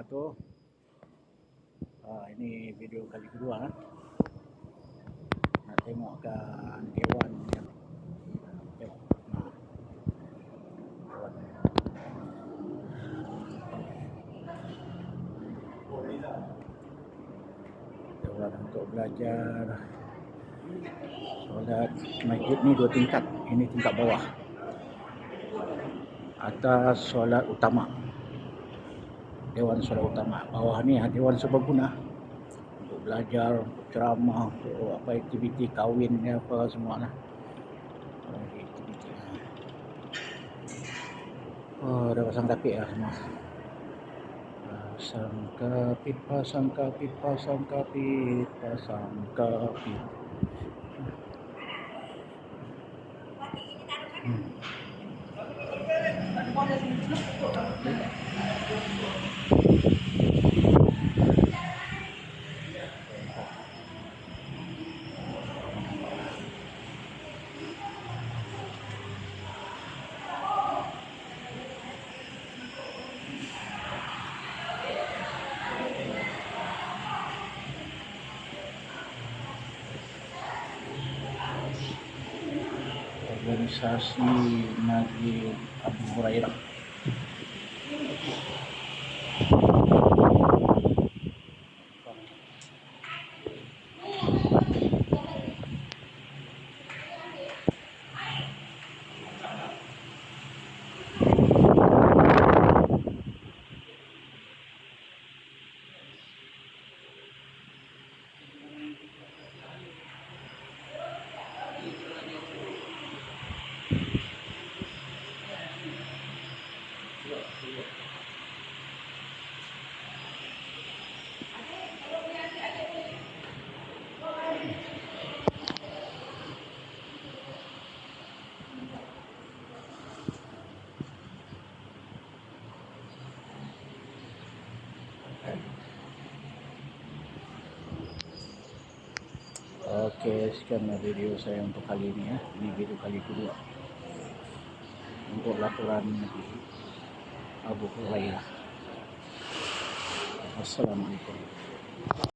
wabarakatuh. Ini video kali kedua nak tengokkan hewan yang hewan untuk belajar solat. Masjid ni 2 tingkat. Ini tingkat bawah. Atas solat utama, dewan solat utama. Bawah ni dewan serbaguna untuk belajar, untuk ceramah, untuk apa aktiviti kahwin ni apa semua lah. Aktiviti. Oh, dah pasang kapit lah semua. Pasang kapit, pasang kapit, pasang kapit, pasang kapit. Organisasi Masjid Abu Hurairah. Okey, sekianlah video saya untuk kali ini ya. Ini video kali kedua untuk laporan Abu Hurairah. Assalamualaikum.